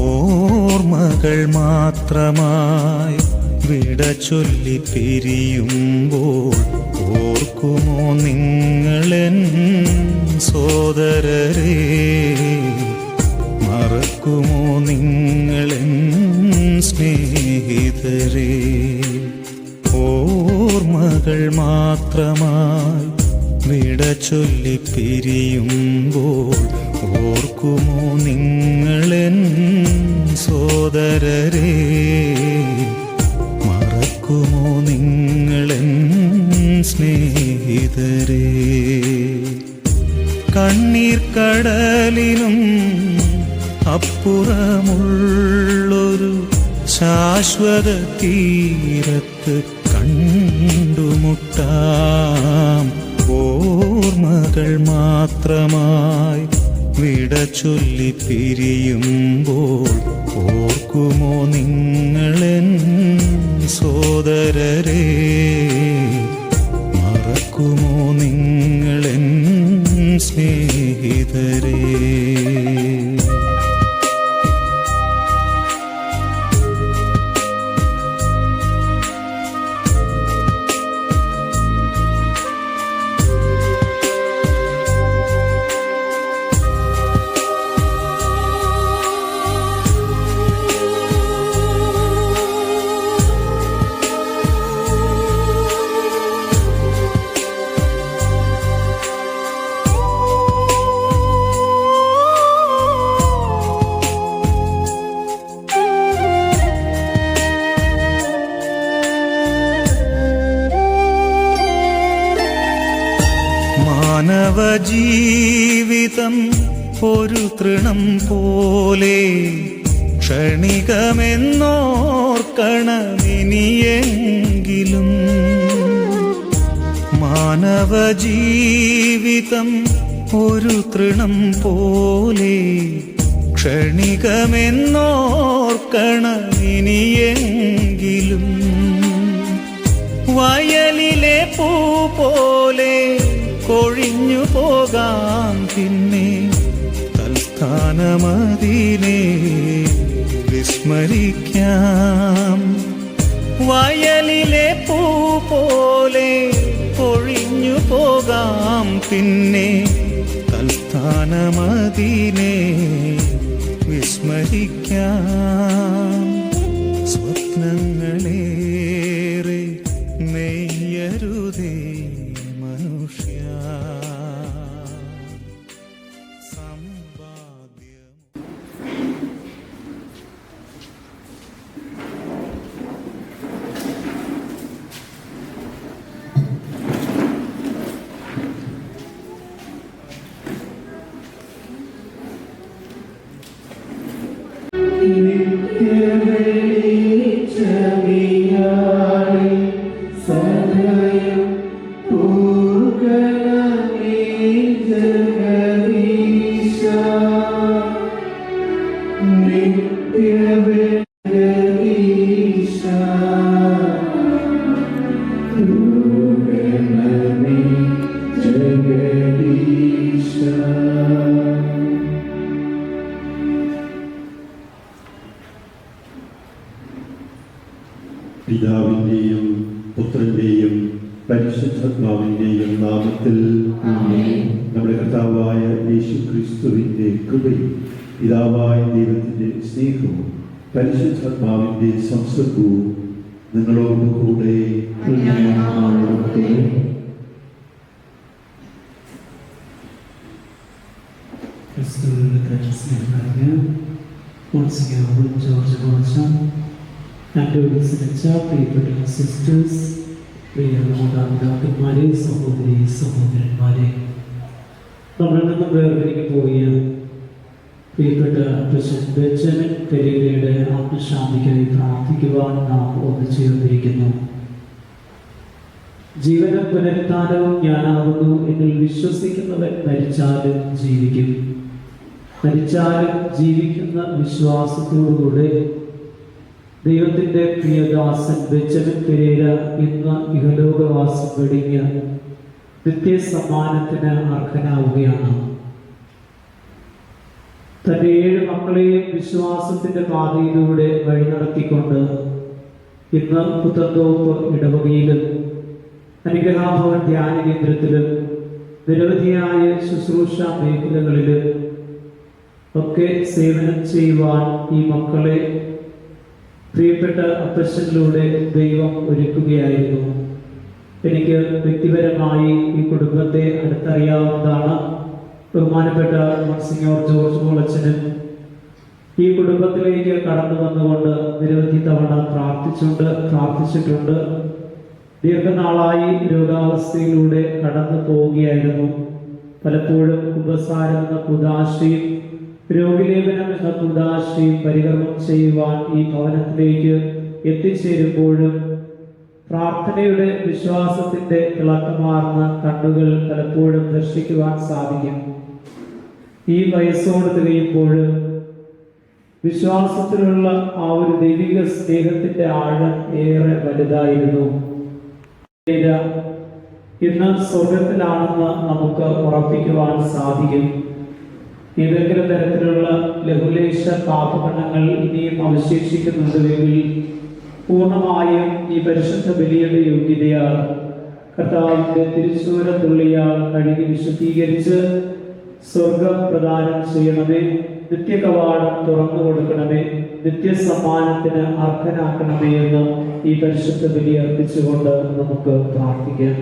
ഓർമ്മകൾ മാത്രമായി വിട ചൊല്ലി പിരിയുമ്പോൾ ഓർക്കുമോ നിങ്ങളെൻ സോദരരെ? മറക്കുമോ നിങ്ങളെൻ സ്നേഹിതരെ? ഓർമ്മകൾ മാത്രമായി വിട ചൊല്ലി പിരിയുമ്പോൾ ഓർക്കുമോ നിങ്ങളെൻ സോദരരെ? മറക്കുമോ നിങ്ങളെൻ സ്നേഹിതരെ? കണ്ണീർ കടലിനും അപ്പുറമുള്ളൊരു ശാശ്വത തീരത്ത് കണ്ടുമുട്ടാം. ഓർമ്മകൾ മാത്രമായി വിട ചൊല്ലി പിരിയുമ്പോൾ ഓർക്കുമോ നിങ്ങളെൻ സോദരരെ? മറക്കുമോ നിങ്ങളെൻ സ്നേഹിതരെ? മാനവജീവിതം ഒരു തൃണം പോലെ ക്ഷണികമെന്നോർക്കണമിനിയെങ്കിലും. മാനവജീവിതം ഒരു തൃണം പോലെ ക്ഷണികമെന്നോർക്കണമിനിയെങ്കിലും. വയലിലെ പൂ പോലെ കൊഴിഞ്ഞു പോകാം പിന്നെ തൽസ്ഥാനമതിനെ വിസ്മരിക്കാം. വയലിലെ പൂ പോലെ കൊഴിഞ്ഞു പോകാം പിന്നെ തൽസ്ഥാനമതിനെ വിസ്മരിക്കാം. സ്വപ്നങ്ങളേറെ നെയ്യരുതേ മനുഷ്യ. പിതാവിന്റെയും പുത്രന്റെയും പരിശുദ്ധാത്മാവിന്റെയും നാമത്തിൽ നമ്മുടെ കർത്താവായ യേശുക്രിസ്തുവിന്റെ കൃപയും പിതാവായ ദൈവത്തിന്റെ സ്നേഹവും പരിശുദ്ധാത്മാവിന്റെ സംസർഗവും നിങ്ങളോട് കൂടെ. പ്രിയപ്പെട്ട സിസ്റ്റേഴ്സ്, പ്രിയ മാതാപിതാക്കന്മാരെ, സഹോദരി സഹോദരന്മാരെ, നമ്മളിൽ നിന്ന് വേർതിരിഞ്ഞു പോയ പ്രിയപ്പെട്ട പ്രസിഡന്റ് ബെഞ്ചമിൻ പെരേരയുടെ ആത്മശാന്തിക്കായി പ്രാർത്ഥിക്കുവാൻ നാം ഒന്നുചേർന്നിരിക്കുന്നു. ജീവനും പുനരുത്ഥാനവും ഞാനാകുന്നു എന്നിൽ വിശ്വസിക്കുന്നവൻ മരിച്ചാലും ജീവിക്കും. മരിച്ചാലും ജീവിക്കുന്ന വിശ്വാസത്തോടുകൂടെ ദൈവത്തിന്റെ പ്രിയദാസൻ ബെഞ്ചമിൻ പെരേര ഇന്ന് ഇഹലോകവാസം വെടിഞ്ഞ് നിത്യസമ്മാനത്തിന് അർഹനാവുകയാണ്. തന്റെ 7 മക്കളെയും വിശ്വാസത്തിന്റെ പാതയിലൂടെ വഴി നടത്തിക്കൊണ്ട് ഇന്ന് പുത്തൻതോപ്പ് ഇടവകയിലും അനുഗ്രഹഭവൻ ധ്യാന കേന്ദ്രത്തിലും നിരവധിയായ ശുശ്രൂഷ മേഖലകളിലും ഒക്കെ സേവനം ചെയ്യുവാൻ ഈ മക്കളെ പ്രിയപ്പെട്ട അപ്പച്ചനിലൂടെ ദൈവം ഒരുക്കുകയായിരുന്നു. എനിക്ക് വ്യക്തിപരമായി ഈ കുടുംബത്തെ അടുത്തറിയാവുന്നതാണ്. ബഹുമാനപ്പെട്ട മോൺസിഞ്ഞോർ ജോർജ് മോളച്ചനും ഈ കുടുംബത്തിലേക്ക് കടന്നു വന്നുകൊണ്ട് നിരവധി തവണ പ്രാർത്ഥിച്ചിട്ടുണ്ട്. ദീർഘനാളായി രോഗാവസ്ഥയിലൂടെ കടന്നു പോവുകയായിരുന്നു. പലപ്പോഴും ഉപസാരം എന്ന കുദാശയും രോഗിലേപനം എന്ന കുദാശയും പരികർമ്മം ചെയ്യുവാൻ ഈ ഭവനത്തിലേക്ക് എത്തിച്ചേരുമ്പോഴും പ്രാർത്ഥനയുടെ വിശ്വാസത്തിന്റെ തിളക്കമാർന്ന കണ്ണുകൾ പലപ്പോഴും ദർശിക്കുവാൻ സാധിക്കും. ഈ വയസ്സോട് തികയുമ്പോഴും വിശ്വാസത്തിലുള്ള ആ ഒരു ദൈവിക സ്നേഹത്തിന്റെ ആഴം ഏറെ വലുതായിരുന്നു. ഇന്ന് സ്വർഗത്തിലാണെന്ന് നമുക്ക് ഉറപ്പിക്കുവാൻ സാധിക്കും. ഏതെങ്കിലും തരത്തിലുള്ള ലഘുലേശ പാപകണങ്ങൾ ഇനിയും അവശേഷിക്കുന്നുണ്ടെങ്കിൽ പൂർണ്ണമായും ഈ പരിശുദ്ധ ബലിയുടെ യോഗ്യതയാൽ കർത്താവിന്റെ തിരുശൂരത്തുള്ളിയാൽ കഴുകി വിശുദ്ധീകരിച്ച് സ്വർഗം പ്രദാനം ചെയ്യണമേ. നിത്യകവാടം തുറന്നു കൊടുക്കണമേ. നിത്യസമ്മാനത്തിന് അർഹനാക്കണമേ എന്ന് ഈ പരിശുദ്ധ ബലി അർപ്പിച്ചുകൊണ്ട് നമുക്ക് പ്രാർത്ഥിക്കാം.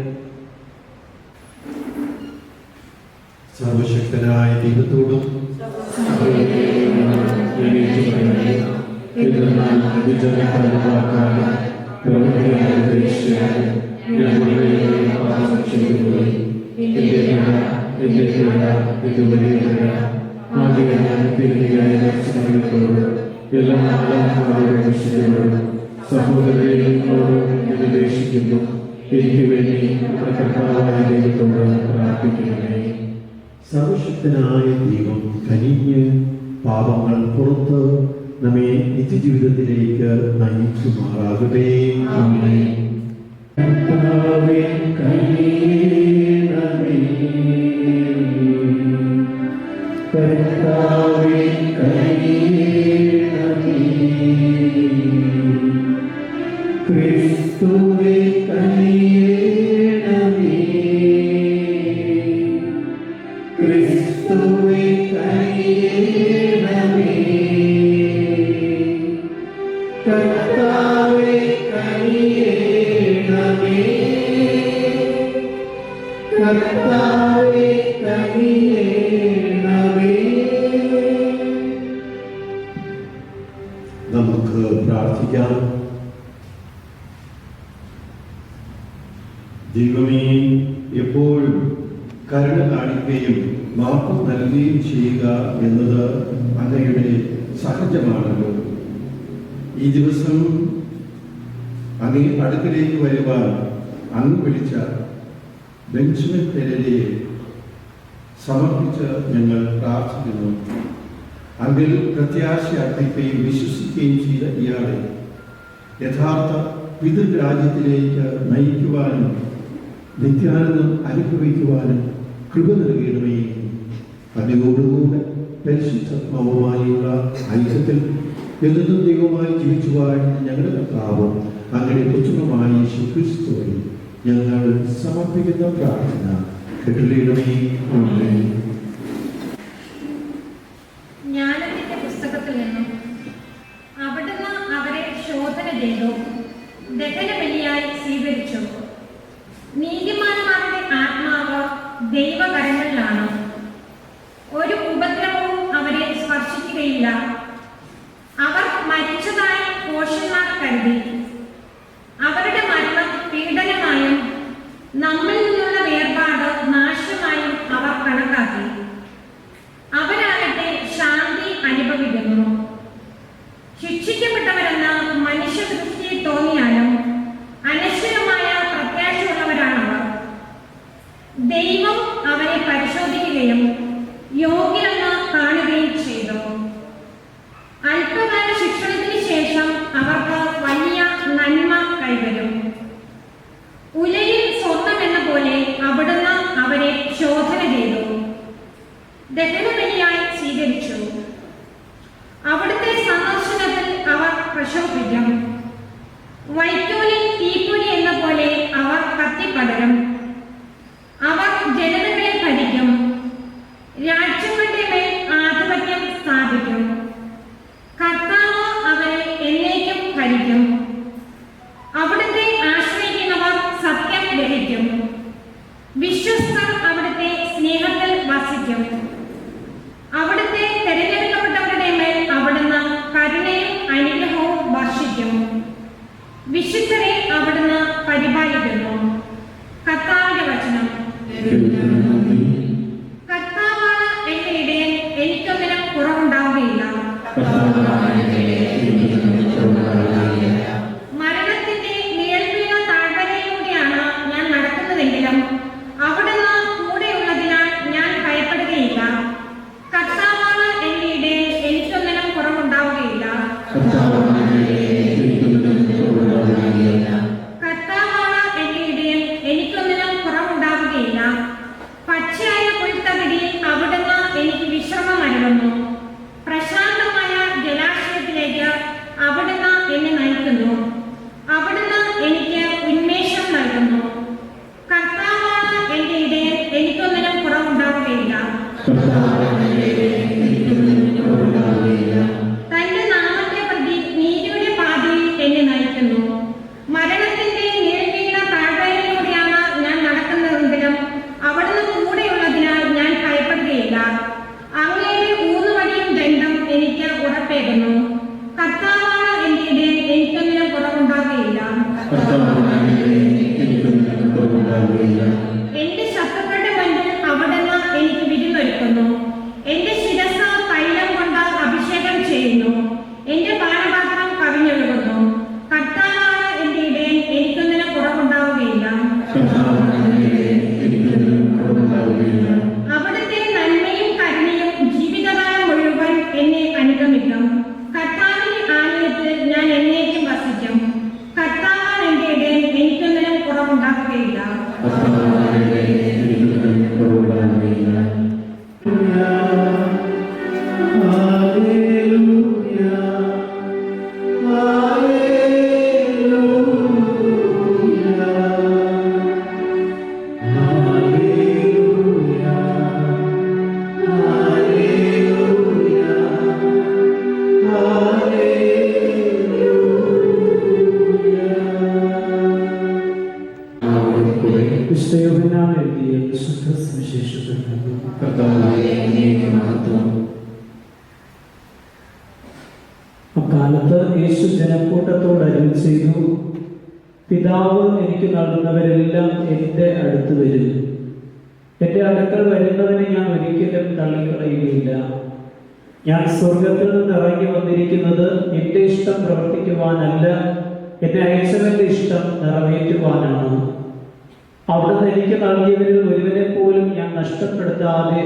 സർവശക്തനായ ദൈവത്തോടും സഹോദരങ്ങളോട് നിർദ്ദേശിക്കുന്നു. എനിക്ക് വേണ്ടി കർത്താവായ ദൈവത്തോട് പ്രാർത്ഥിക്കണമേ. സർവശക്തനായ ദൈവം കനിഞ്ഞ് പാപങ്ങൾ പുറത്ത് നമ്മെ നിത്യജീവിതത്തിലേക്ക് നയിക്കുമാറാകട്ടെ. കർത്താവേ കനിയണമേ, കർത്താവേ കനിയണമേ, ക്രിസ്തുവേ കനിയണമേ, ക്രിസ്തുവേ കനിയണമേ, കർത്താവേ കനിയണമേ, കർത്താവേ കനിയണമേ. നമുക്ക് പ്രാർത്ഥിക്കാം. ദൈവമേ, എപ്പോഴും കരുണ കാണിക്കുകയും മാപ്പ് നൽകുകയും ചെയ്യുക എന്നത് അങ്ങയുടെ സഹജമാണല്ലോ. ഈ ദിവസം അങ്ങേ അടുക്കലേക്ക് വരുവാൻ അങ്ങ് വിളിച്ച ബെഞ്ചമിൻ പെരേരയെ സമർപ്പിച്ച് ഞങ്ങൾ പ്രാർത്ഥിക്കുന്നു. അങ്ങിൽ പ്രത്യാശ അർപ്പിക്കുകയും വിശ്വസിക്കുകയും ചെയ്ത ഇയാളെ യഥാർത്ഥ പിതൃരാജ്യത്തിലേക്ക് നയിക്കുവാനും നിത്യാനന്ദം അനുഭവിക്കുവാനും കൃപ നൽകണമേ. അതിനോടുകൂടെ പരിശുദ്ധാത്മാവുമായുള്ള ഐക്യത്തിൽ എന്നും ദൈവമായി ജീവിച്ചു വാഴുന്ന ഞങ്ങളുടെ കർത്താവും അങ്ങയുടെ പുത്രനുമായ യേശുക്രിസ്തു വഴി ഞങ്ങൾ സമർപ്പിക്കുന്ന പ്രാർത്ഥന കേട്ടിടണമേ. ജ്ഞാനത്തിന്റെ പുസ്തകത്തിൽ നിന്നും അവിടുന്ന് അവരെ ശോധന ചെയ്തു, ദഹനബലിയായി സ്വീകരിച്ചു. നീതിമാന്മാരുടെ ആത്മാവ് ദൈവകരങ്ങളിലാണ്. ഒരു ഉപദ്രവവും അവരെ സ്പർശിക്കുകയില്ല. അവർ മരിച്ചതായി പോഷന്മാർ കരുതി. അവരുടെ മരണം പീഡനമായും നമ്മിൽ നിന്നുള്ള വേർപാട് നാശമായും അവർ കണക്കാക്കി. അവരാകട്ടെ ശാന്തി അനുഭവിക്കുന്നു. ശിക്ഷിക്കപ്പെട്ടവരെന്ന് മനുഷ്യദൃഷ്ടിയിൽ തോന്നിയാലും അനശ്വരമായ പ്രത്യാശയുള്ളവരാണവർ. ദൈവം അവരെ പരിശോധിക്കുകയും യോഗ്യരെന്ന് കാണുകയും ചെയ്തു. അല്പകാല ശിക്ഷണത്തിന് ശേഷം അവർക്ക് വലിയ നന്മ കൈവരും. ഉലയിൽ സ്വർണം എന്ന പോലെ അവിടുന്ന് അവരെ ശോധന ചെയ്തു, ദഹനബലിയായി സ്വീകരിച്ചു. കൈവരുന്നു. കർത്താവാണ് എൻ്റെ ഇടയൻ, എനിക്കൊന്നിനും കുറവുണ്ടാകുകയില്ല. എന്റെ ശത്രുക്കളുടെ മുൻപിൽ അവിടുന്ന് എനിക്ക് വിരുന്നൊരുക്കുന്നു. എന്റെ ശിരസ്സ് തൈലം കൊണ്ട് അഭിഷേകം ചെയ്യുന്നു. എന്റെ പാനപാത്രം കവിഞ്ഞൊഴുകുന്നു. കർത്താവാണ് എൻ്റെ ഇടയൻ, എനിക്കൊന്നിനും കുറവുണ്ടാവുകയില്ല. അവിടുത്തെ നന്മയും കരുണയും ജീവിതകാലം മുഴുവൻ എന്നെ അനുഗമിക്കും. കർത്താവിന്റെ ആലയത്തിൽ ഞാൻ എന്നേക്കും വസിക്കും. കർത്താവാണ് എൻ്റെ ഇടയൻ, എനിക്കൊന്നിനും കുറവുണ്ടാക്കുകയില്ല. യോഹന്നാൻ എഴുതിയ വിശുദ്ധ സുവിശേഷത്തിൽ അക്കാലത്ത് യേശു ജനക്കൂട്ടത്തോട് അരുളി ചെയ്തു, പിതാവ് എനിക്ക് നൽകുന്നവരെല്ലാം എൻ്റെ അടുത്ത് വരും. എൻ്റെ അടുക്കൽ വരുന്നവനെ ഞാൻ ഒരിക്കലും തള്ളിക്കളയുകയില്ല. ഞാൻ സ്വർഗത്തിൽ നിന്ന് ഇറങ്ങി വന്നിരിക്കുന്നത് എൻ്റെ ഇഷ്ടം പ്രവർത്തിക്കുവാനല്ല, എന്നെ അയച്ചവന്റെ ഇഷ്ടം നിറവേറ്റുവാനാണ്. അവിടുന്ന് എനിക്ക് നൽകിയവരിൽ ഒരുവനെ പോലും ഞാൻ നഷ്ടപ്പെടുത്താതെ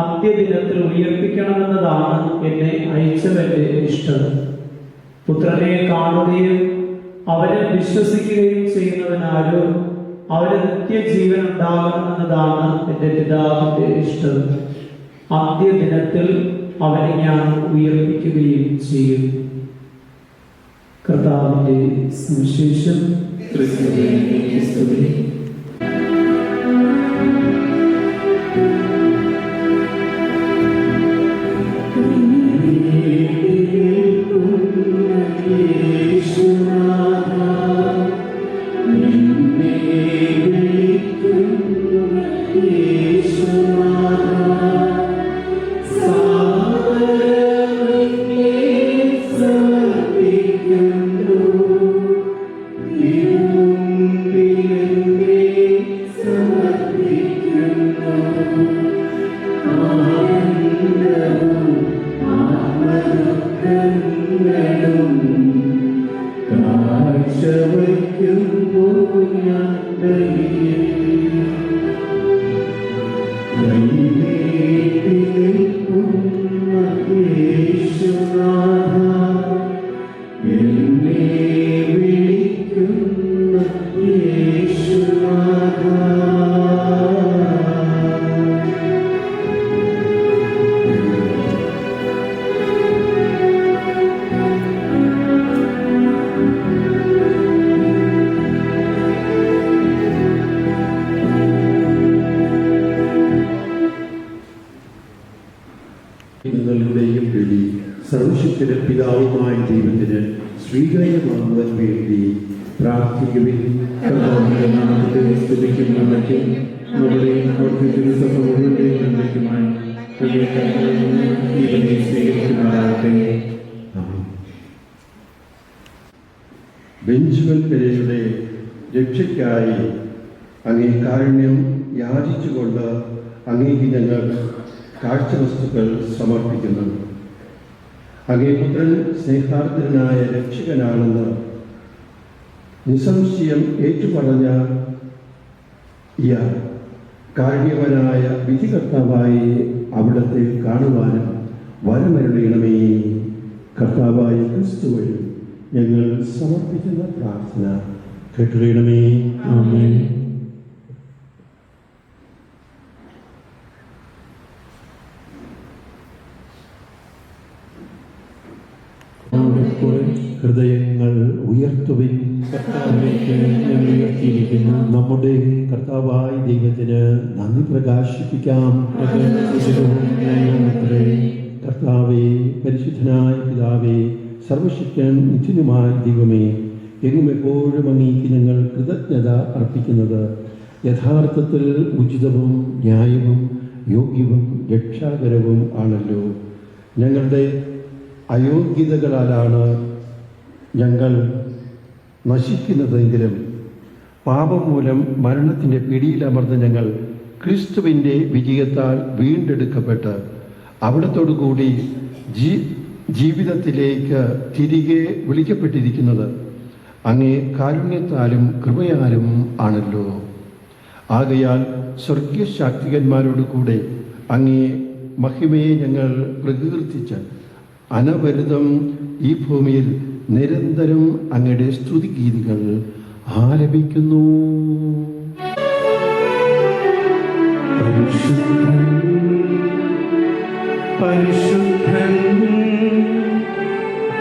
അന്ത്യദിനത്തിൽ ഉയർപ്പിക്കണമെന്നതാണ് എന്നെ അയച്ചവന്റെ ഇഷ്ടം. പുത്രനെ കാണുകയും അവനെ വിശ്വസിക്കുകയും ചെയ്യുന്നവനാരോ അവന് നിത്യജീവൻ ഉണ്ടാകണമെന്നതാണ് എൻ്റെ പിതാവിന്റെ ഇഷ്ടം. അന്ത്യദിനത്തിൽ അവനെ ഞാൻ ഉയർപ്പിക്കുകയും ചെയ്യും. കർത്താവിന്റെ സുവിശേഷം. നിങ്ങളുടെയും വിളി സർവശക്തന്റെ പിതാവുമായ ദൈവത്തിന് സ്വീകാര്യമാകുവാൻ വേണ്ടി പ്രാർത്ഥിക്കുവിൻ. ബെഞ്ചമിൻ പെരേരയുടെ രക്ഷയ്ക്കായി അങ്ങേ കാരുണ്യം യാചിച്ചുകൊണ്ട് അങ്ങേക്ക് ഞങ്ങൾ കാഴ്ചവസ്തുക്കൾ സമർപ്പിക്കുന്നു. അങ്ങേ പുത്രൻ സ്നേഹാർദ്രനായ രക്ഷകനാണെന്ന് നിസ്സംശയം ഏറ്റുപറഞ്ഞ ഇയാൾ കാരുണ്യവനായ വിധികർത്താവായി അവിടത്തെ കാണുവാനും വരമരുളയണമേ. കർത്താവായ ക്രിസ്തു വഴി ഞങ്ങൾ സമർപ്പിക്കുന്ന പ്രാർത്ഥന കേട്ടുകണമേ. ആമേൻ. ഹൃദയങ്ങൾ ഉയർത്തുവിൻ. നമ്മുടെ കർത്താവായ ദൈവത്തിന് നന്ദി പ്രകാശിപ്പിക്കാം. കർത്താവേ, പരിശുദ്ധനായ പിതാവേ, സർവശക്തൻ നിത്യനുമായ ദൈവമേ, എങ്ങും എപ്പോഴും അങ്ങേക്ക് ഞങ്ങൾ കൃതജ്ഞത അർപ്പിക്കുന്നത് യഥാർത്ഥത്തിൽ ഉചിതവും ന്യായവും യോഗ്യവും രക്ഷാകരവും ആണല്ലോ. ഞങ്ങളുടെ അയോഗ്യതകളാലാണ് ഞങ്ങൾ നശിക്കുന്നതെങ്കിലും പാപം മൂലം മരണത്തിൻ്റെ പിടിയിലമർന്ന ഞങ്ങൾ ക്രിസ്തുവിൻ്റെ വിജയത്താൽ വീണ്ടെടുക്കപ്പെട്ട് അവിടത്തോടു കൂടി ജീവിതത്തിലേക്ക് തിരികെ വിളിക്കപ്പെട്ടിരിക്കുന്നത് അങ്ങേ കാരുണ്യത്താലും കൃപയാലും ആണല്ലോ. ആകയാൽ സ്വർഗീയ ശാക്തികന്മാരോട് കൂടെ അങ്ങേ മഹിമയെ ഞങ്ങൾ പ്രകീർത്തിച്ച് അനവരതം ഈ ഭൂമിയിൽ നിരന്തരം അങ്ങയുടെ സ്തുതിഗീതികൾ ആലപിക്കുന്നു. പരിശുദ്ധൻ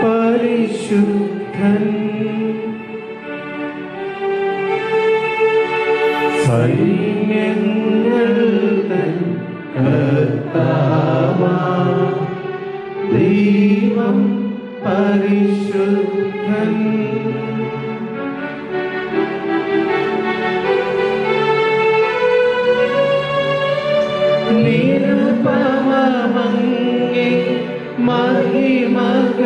പരിശുദ്ധൻ സൈന്യങ്ങൾ തൻ കർത്താവാം ദൈവം പരിശുദ്ധൻ. നിരുപമമങ്ങേ മഹിമകളാം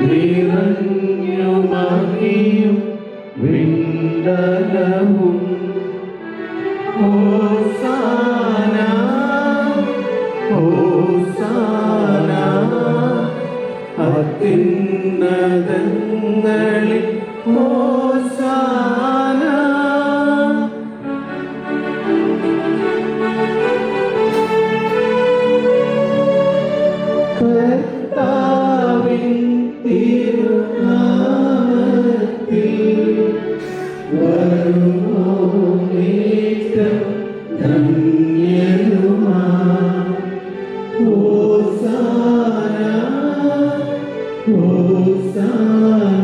നിറഞ്ഞു മഹിയും വിണ്ടലവും. ഹോസാന ഹോസാന അത്യുന്നതങ്ങളിൽ ഹോസാന. കർത്താവിൻ തിരുനാമത്തിൽ വരുമോനേറ്റം ധന്യനുമാ. ഹോസാന ഹോസാന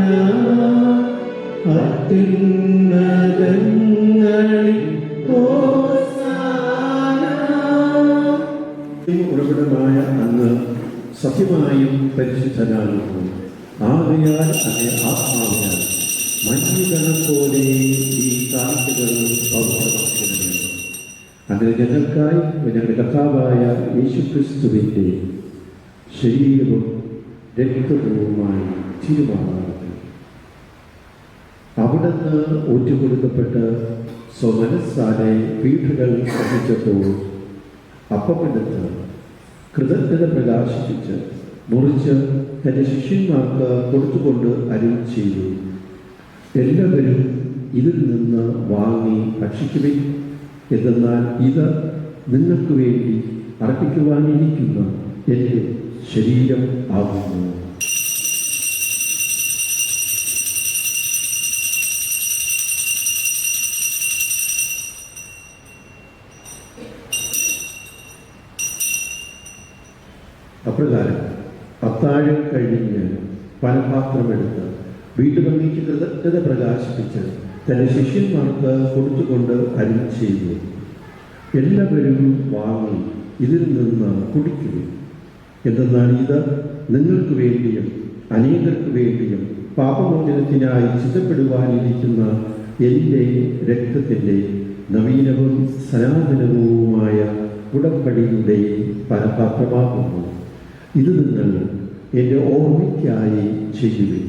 അത്യുന്നതങ്ങളിൽ ഹോസാന. ഉറവിടമായ അങ്ങ് സത്യമായും പരിശുദ്ധനാകുന്നു. ആകയാൽ അങ്ങേ ആത്മാവിനാൽ മഞ്ഞുകണം പോലെ ഈ കാഴ്ചകൾ പവിത്രമാക്കണമേ. അങ്ങനെ ഞങ്ങൾക്കായി ഞങ്ങളുടെ കർത്താവായ യേശുക്രിസ്തുവിൻ്റെ ശരീരവും രക്തവുമായി തീരുമാനമാകുന്നു. അവിടുന്ന് ഒറ്റുകൊടുക്കപ്പെട്ട് സ്വമനസ്സാലെ പീഠകൾ സഹിച്ചപ്പോൾ അപ്പമെടുത്ത് കൃതജ്ഞത പ്രകാശിപ്പിച്ച് മുറിച്ച് തൻ്റെ ശിഷ്യന്മാർക്ക് കൊടുത്തുകൊണ്ട് അരുൾ ചെയ്തു, എല്ലാവരും ഇതിൽ നിന്ന് വാങ്ങി ഭക്ഷിക്കുവിൻ. എന്തെന്നാൽ ഇത് നിങ്ങൾക്ക് വേണ്ടി അർപ്പിക്കുവാനിരിക്കുന്ന എൻ്റെ ശരീരം ആകുന്നു. അപ്രകാരം അത്താഴം കഴിഞ്ഞ് പാനപാത്രമെടുത്ത് വീണ്ടും അങ്ങേക്ക് കൃതജ്ഞത പ്രകാശിപ്പിച്ച് തൻ്റെ ശിഷ്യന്മാർക്ക് കൊടുത്തുകൊണ്ട് അരുൾ ചെയ്തു, എല്ലാവരും വാങ്ങി ഇതിൽ നിന്ന് കുടിക്കുക. എന്തെന്നാൽ ഇത് നിങ്ങൾക്ക് വേണ്ടിയും അനേകർക്ക് വേണ്ടിയും പാപമോചനത്തിനായി ചിന്തപ്പെടുവാനിരിക്കുന്ന എൻ്റെ രക്തത്തിൻ്റെ നവീനവും സനാതനവുമായ ഉടമ്പടിയുടെ പാനപാത്രമാകുന്നു. ഇത് നിങ്ങൾ എൻ്റെ ഓർമ്മയ്ക്കായി ചെയ്യുവിൻ.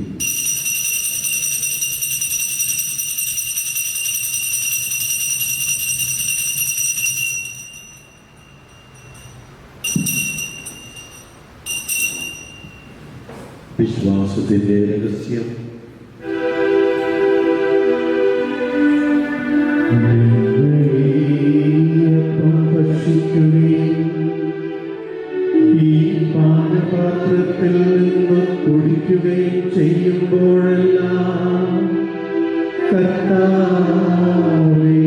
വിശ്വാസത്തിൻ്റെ രഹസ്യം. ഈ പാനപാത്രത്തിൽ നിന്ന് കുടിക്കുകയും ചെയ്യുമ്പോഴെല്ലാം കർത്താവേ,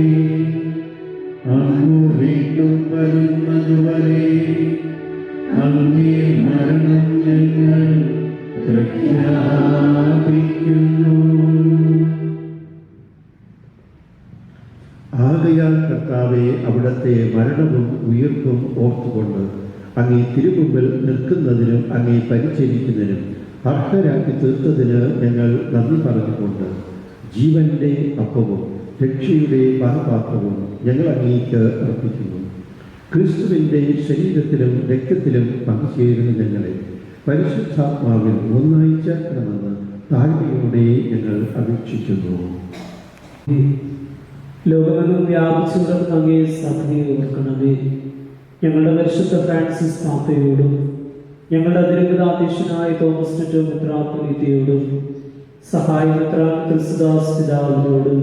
അങ്ങ് വീണ്ടും വരുന്നതുവരെ അങ്ങേ മരണം ഞങ്ങൾ പ്രഖ്യാപിക്കുന്നു. ആകയാൽ കർത്താവെ, അവിടുത്തെ മരണവും ഉയർപ്പും ഓർത്തുകൊണ്ട് അങ്ങേ തിരുമുമ്പിൽ നിൽക്കുന്നതിനും അങ്ങേ പരിചരിക്കുന്നതിനും അർഹരാക്കി തീർത്തതിന് ഞങ്ങൾ നന്ദി പറഞ്ഞുകൊണ്ട് ജീവന്റെ അപ്പവും രക്ഷയുടെ പാനപാത്രവും ഞങ്ങൾ അങ്ങേക്ക് അർപ്പിക്കുന്നു. ക്രിസ്തുവിൻ്റെ ശരീരത്തിലും രക്തത്തിലും പങ്കുചേരുന്ന ഞങ്ങളെ പരിശുദ്ധാത്മാവിൽ ഒന്നായി ചേർക്കണമെന്ന് താഴ്മയോടെ ഞങ്ങൾ അപേക്ഷിക്കുന്നു. ലോകമെങ്ങും വ്യാപിച്ചു കിടക്കുന്ന അങ്ങേ സഭയെ ഓർക്കണമേ. ഞങ്ങളുടെ പരിശുദ്ധ ഫ്രാൻസിസ് പാപ്പയോടും ഞങ്ങളുടെ അതിരൂപതാധ്യക്ഷനായ തോമസ് നെറ്റോ മെത്രാപ്പൊലീത്തയോടും സഹായമെത്രാൻ ക്രിസ്തുദാസ് പിതാവിനോടും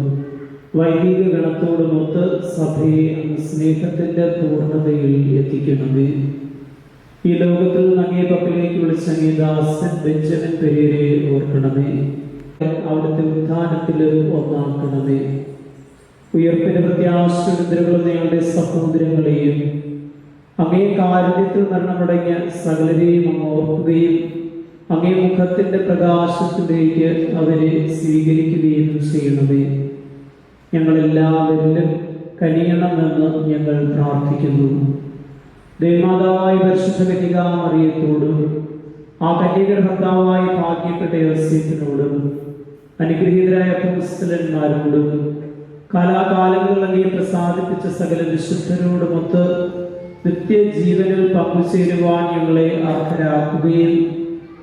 വൈദിക ഗണത്തോടുമൊത്ത് സഭയെ അങ്ങ് സ്നേഹത്തിന്റെ പൂർണ്ണതയിൽ എത്തിക്കണമേ. ഈ ലോകത്തിൽ അങ്ങേ പക്കലേക്ക് വിളിച്ച അങ്ങേ ദാസൻ ബെഞ്ചമിൻ പെരേരയെ ഓർക്കണമേ. അവിടുത്തെ ഉത്ഥാനത്തിൽ ഒന്നാക്കണമേ. ഉയർപ്പിന്റെ പ്രത്യാശകളും ഞങ്ങളുടെ സഹോദരങ്ങളെയും അങ്ങേ കാരുണ്യത്തിൽ മരണമടങ്ങിയ സകലരെയും അങ്ങ് ഓർക്കുകയും അങ്ങേ മുഖത്തിന്റെ പ്രകാശത്തിലേക്ക് അവരെ സ്വീകരിക്കുകയും ചെയ്യണമേ. ഞങ്ങളെല്ലാവരിലും കനിയണമെന്ന് ഞങ്ങൾ പ്രാർത്ഥിക്കുന്നു. ദേവമാതാവായ പരിശുദ്ധ കന്യകാമറിയത്തോടും ആ കന്യകയുടെ ഭർത്താവായ ഭാഗ്യപ്പെട്ട യോസേഫിനോടും അനുഗ്രഹീതരായ അപ്പോസ്തലന്മാരോടും കാലാകാലങ്ങളിൽ അങ്ങേ പ്രസാദിപ്പിച്ച സകല വിശുദ്ധരോടുമൊത്ത് നിത്യജീവനിൽ പങ്കുചേരുവാൻ ഞങ്ങളെ അർഹരാക്കുകയും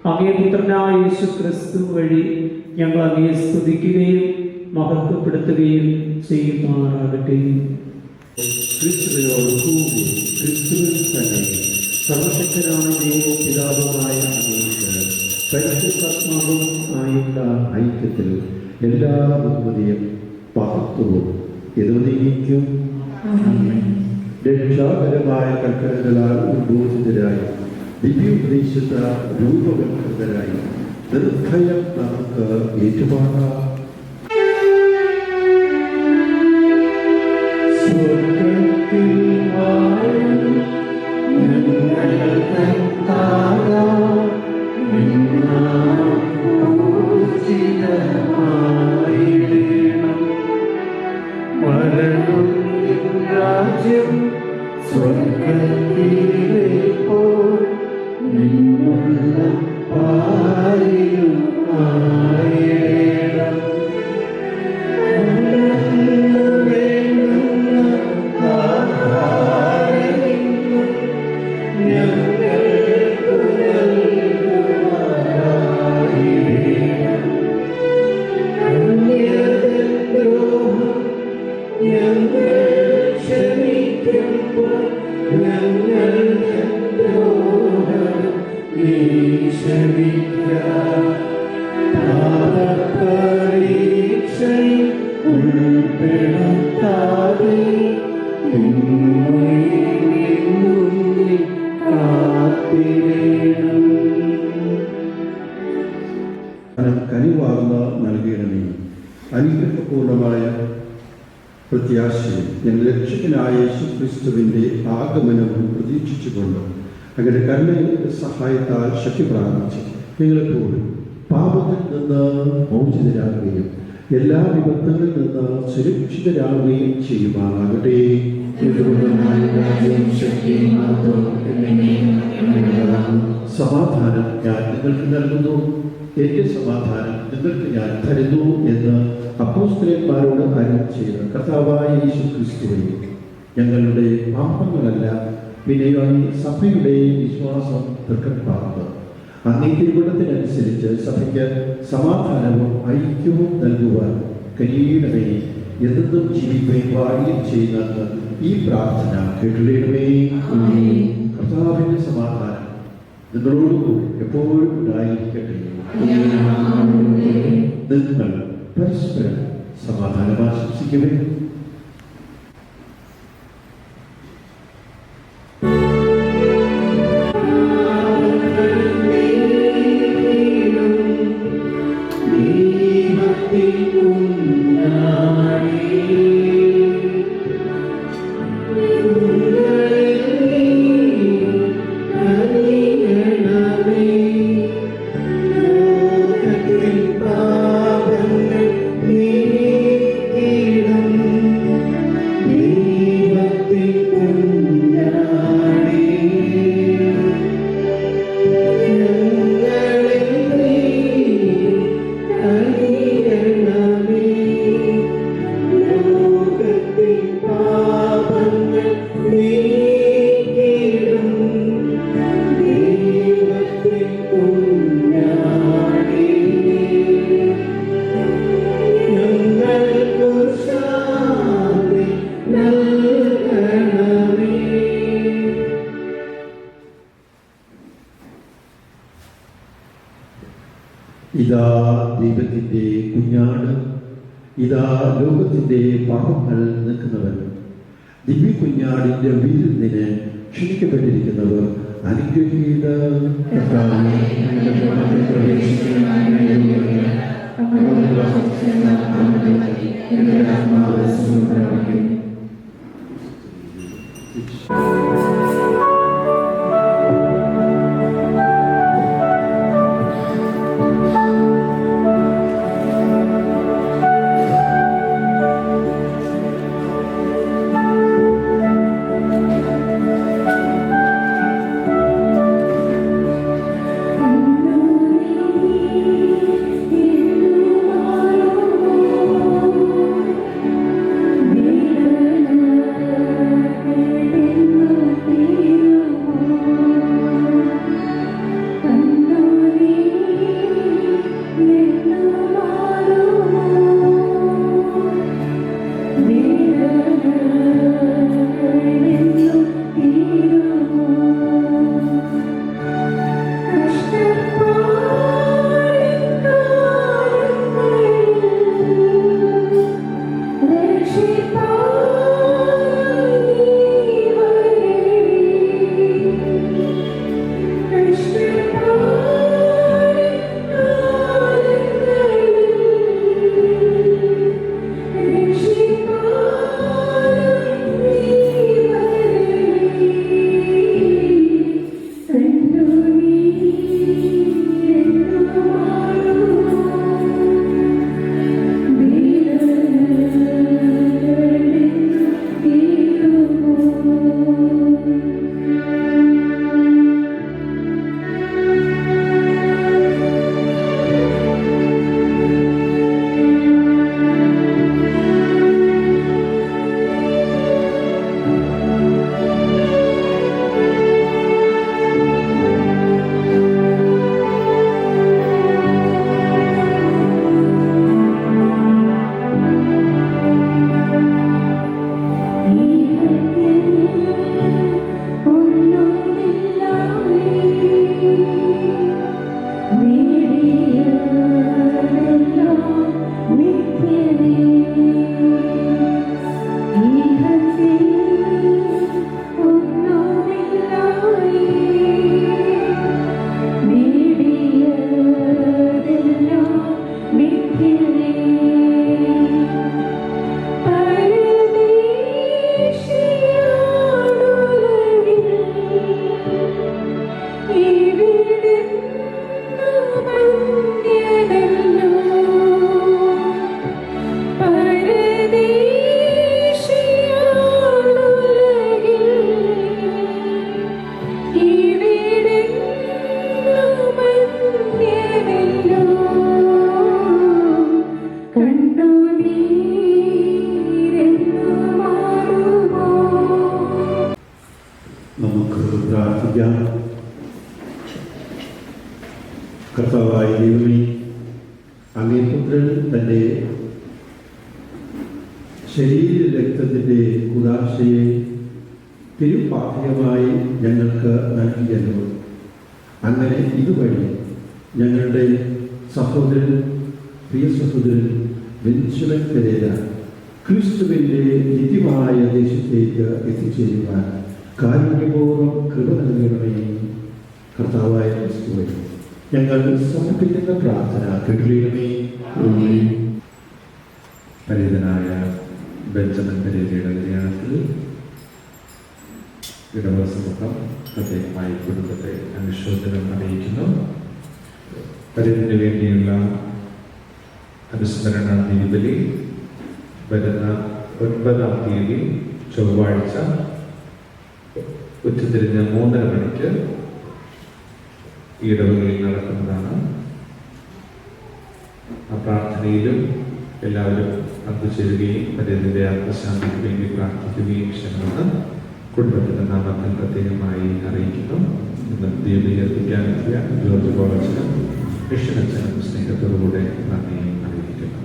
അങ്ങേ പുത്രനായ യേശു ക്രിസ്തു വഴി ഞങ്ങൾ അങ്ങേ സ്തുതിക്കുകയും മഹത്വപ്പെടുത്തുകയും ചെയ്യുമാറാകട്ടെ. ക്രിസ്തുവിനോട് കൂടി ക്രിസ്തുവിൽ തന്നെ സർവശക്തനായ ദൈവവും പിതാവുമായ അങ്ങേക്ക് പരിശുദ്ധാത്മാവും ആയുള്ള ഐക്യത്തിൽ എല്ലാ ബഹുമതിയും മഹത്വവും എതിർനീക്കും രക്ഷാകരമായ കൽപ്പനകളാൽ ഉദ്ബോധിതരായി ദിവ്യോപദേശത്ത രൂപവൽകൃതരായി നിർഭയം നമുക്ക് ഏറ്റുമാറാം. രാജ്യം സ്വർഗ്ഗത്തിലെ പോൽ നിന്നുള്ള പാരിലും ആയിരം വേണ്ടുന്ന ആഹാരമെന്നും ഞങ്ങൾക്ക് നൽകുമാറായിരം. അന്യദ്രോഹം ഞങ്ങൾ ക്ഷമിക്കുമ്പോൾ ഞങ്ങളുടെ ദ്രോഹം നീ ക്ഷമിക്കുക. പാപപരീക്ഷയിൽ ഉൾപ്പെടുത്താതെ തിന്മയിൽ നിന്നും നീ കാത്തിടണം. കനിവാർന്ന് നൽകണമേ. അനുഗ്രഹപൂർണമായ പ്രത്യാശയും ഞങ്ങൾ രക്ഷകനായ യേശുക്രിസ്തുവിൻ്റെ ആഗമനവും പ്രതീക്ഷിച്ചുകൊണ്ട് അങ്ങനെ കരുണയുടെ സഹായത്താൽ ശക്തി പ്രാപിച്ച് നിങ്ങളെപ്പോഴും പാപത്തിൽ നിന്ന് മോചിതരാകുകയും എല്ലാ വിപത്തുകളിൽ നിന്ന് സുരക്ഷിതരാകുകയും ചെയ്യുമാറാകട്ടെ. സമാധാനം ഞാൻ നിങ്ങൾക്ക് നൽകുന്നു, എന്റെ സമാധാനം നിങ്ങൾക്ക് ഞാൻ തരുന്നു എന്ന് അപ്പോസ്തലന്മാരോട് അരുളി ചെയ്ത കർത്താവായ യേശുക്രിസ്തുവേ, ഞങ്ങളുടെ പാപങ്ങളല്ല പിന്നെയായി സഭയുടെ വിശ്വാസം തൃക്കൺപാർത്ത് അങ്ങേ തിരുവചനത്തിനനുസരിച്ച് സഭയ്ക്ക് സമാധാനവും ഐക്യവും നൽകുവാൻ കഴിയണമേ. എന്നും ജീവിക്കുകയും വാഴുകയും ചെയ്യുന്ന ഈ പ്രാർത്ഥന കേട്ടുകൊള്ളണമേ. കർത്താവിന്റെ സമാധാനം നിങ്ങളോടുകൂടി എപ്പോഴും ഉണ്ടായിരിക്കട്ടെ. നിങ്ങൾ പരസ്പരം സമാധാനം ആശംസിക്കുമേ. പാപങ്ങൾ നീക്കിയിടും ഇതാ ദൈവത്തിൻ്റെ കുഞ്ഞാട്, ഇതാ ലോകത്തിൻ്റെ പാപങ്ങൾ നീക്കുന്നവൻ. ദിവ്യ കുഞ്ഞാടിൻ്റെ വിരുന്നിന് ക്ഷണിക്കപ്പെട്ടിരിക്കുന്നവർ അനുഗ്രഹീത. നമുക്ക് പ്രാർത്ഥിക്കാം. കർത്താവായ ദൈവമേ, അങ്ങേ പുത്രൻ തൻ്റെ ശരീര രക്തത്തിൻ്റെ കുദാശയെ തിരുപാഠ്യമായി ഞങ്ങൾക്ക് നൽകിയല്ലോ. അങ്ങനെ ഇതുവഴി ഞങ്ങളുടെ സഹോദരൻ, പ്രിയ സഹോദരൻ വെഞ്ചുലൻ പെരേര ക്രിസ്തുവിൻ്റെ നിത്യമായ ദേശത്തേക്ക് എത്തിച്ചേരുവാൻ കാരുണ്യപൂർവ്വം കൃപ നൽകണമേ. കർത്താവായ ക്രിസ്തുവേ, ഞങ്ങൾ സമർപ്പിക്കുന്ന പ്രാർത്ഥന കേട്ടുകണമേ. പരിതനായ ബെഞ്ചമിൻ പെരേരയുടെ നിര്യാണത്തിൽ ഇടവക സമൂഹം പ്രത്യേകമായി കുടുംബത്തെ അനുശോചനം അറിയിക്കുന്നു. പരിതിന് വേണ്ടിയുള്ള അനുസ്മരണ ദിവ്യബലി വരുന്ന 9-ാം തീയതി ചൊവ്വാഴ്ച ഉച്ചതിരിഞ്ഞ് 3:30 മണിക്ക് ഈ ഇടവകയിൽ നടക്കുന്നതാണ്. ആ പ്രാർത്ഥനയിലും എല്ലാവരും പങ്കുചേരുകയും പരിതിൻ്റെ ആത്മശാന്തിക്ക് വേണ്ടി പ്രാർത്ഥിക്കുകയും ചെയ്യണമെന്ന് കുടുംബത്തിൻ്റെ നാമത്തിൽ പ്രത്യേകമായി അറിയിക്കുന്നു. ഇന്ന് ദീപീകരിപ്പിക്കാനെത്തിയ ജോർജ് കോളേജിനും കൃഷ്ണച്ചനും സ്നേഹത്തോടുകൂടെ നന്ദി അറിയിക്കുന്നു.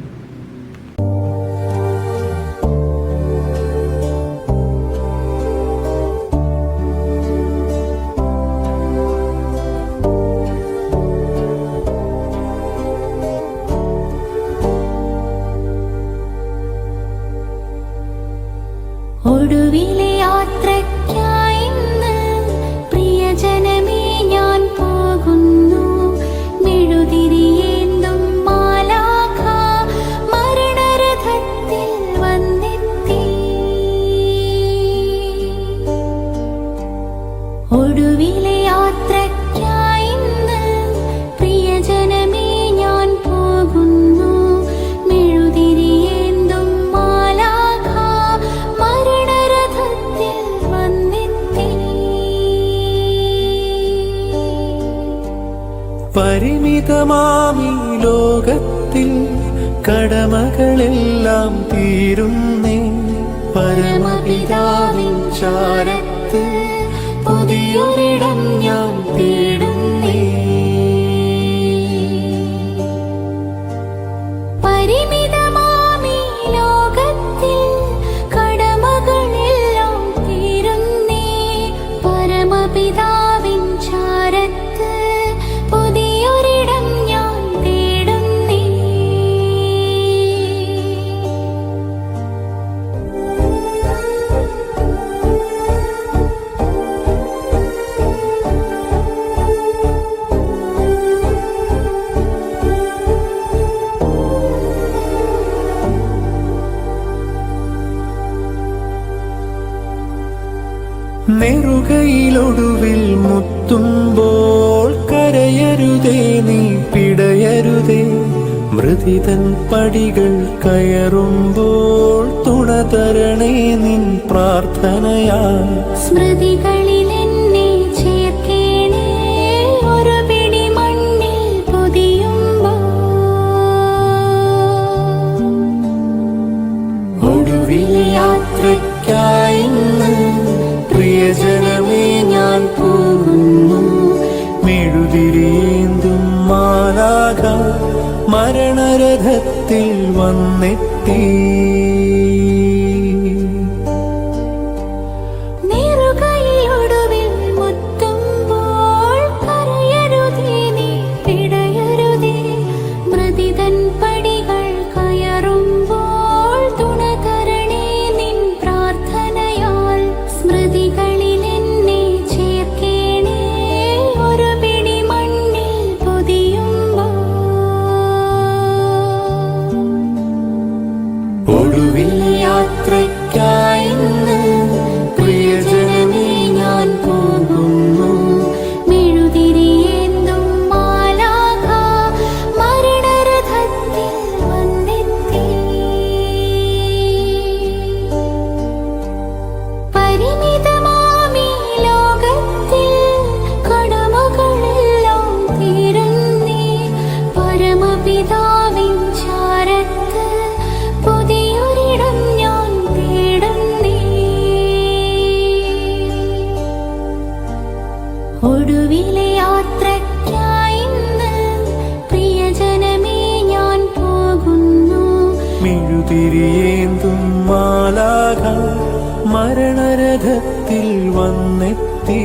പരിമിതമാമീ ലോകത്തിൽ കടമകളെല്ലാം തീരുന്നേ. പരമപിതാവിൻ ചാരത്ത് പുതിയൊരിടം ഞാൻ തേടുന്നേ. പരിമിതമാമീ ലോകത്തിൽ കടമകളെല്ലാം തീരുന്നേ. പരമപിതാവിൻ ചാരത്ത് പുതിയൊരിടം ഞാൻ തേടുന്നേ. നെറുകയിലൊടുവിൽ മുത്തുമ്പോൾ കരയരുതേ, നീ പിടയരുതേ. മൃതിതൻ പടികൾ കയറുമ്പോൾ തുണ തരണേ നിൻ പ്രാർത്ഥനയാ. സ്മൃതികളിൽ എന്നെ ചേർക്കേണേ, ഒരു പിടി മണ്ണിൽ പൊതിയുമ്പോൾ. ഒടുവിലെ യാത്രയ്ക്കായിന്ന് പ്രിയജനമേ ഞാൻ പോകുന്നു. മെഴുതിരിയേന്തും മാലാഖ മരണരഥത്തിൽ വന്നെത്തി. നെറുകയിലൊടുവിൽ മുത്തുമ്പോൾ കരയരുതേ, നീ പിടയരുതേ. മൃതിതൻ പടികൾ കയറുമ്പോൾ തുണ തരണേ നിൻ പ്രാർത്ഥനയാൽ. സ്മൃതികളിൽ എന്നെ ചേർക്കേണേ, ഒരു പിടി മണ്ണിൽ പൊതിയുമ്പോൾ. ഒടുവിൽ യാത്രയ്ക്കായിന്ന് പ്രിയജനമേ ഞാൻ പോകുന്നു. മെഴുതിരിയേന്തും മാലാഖ മരണരഥത്തിൽ വന്നെത്തി. പരിമിതമാമീ ലോകത്തിൽ കടമകളെല്ലാം തീരുന്നേ. പരമപിതാവിൻ ചാരത്ത് പുതിയൊരിടം ഞാൻ തേടുന്നേ. ഒടുവിലെ യാത്രയ്ക്കായിന്ന് പ്രിയജനമേ ഞാൻ പോകുന്നു. മെഴുതിരിയേന്തും മാലാഖ മരണരഥത്തിൽ വന്നെത്തി.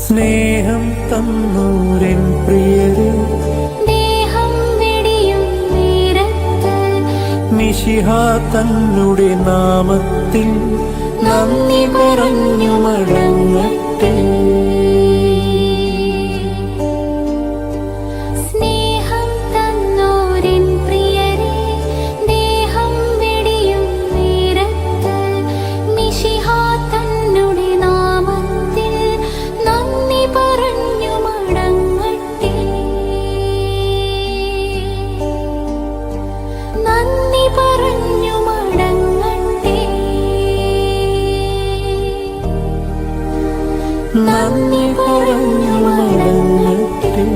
സ്നേഹം തന്നൂരൻ പ്രിയരെ, ദേഹം വെടിയും നേരത്ത് മിശിഹാ തന്നുടെ നാമത്തിൽ നന്ദി പറഞ്ഞു മടങ്ങട്ടെ. സ്നേഹം തന്നോരൻ പ്രിയരെ, ദേഹം വെടിയും നേരത്ത് മിശിഹാ തന്നുടെ നാമത്തിൽ നന്ദി പറഞ്ഞു മടങ്ങട്ടെ. നന്ദി പറഞ്ഞു മടങ്ങട്ടെ. നന്ദി പറഞ്ഞു മടങ്ങട്ടെ.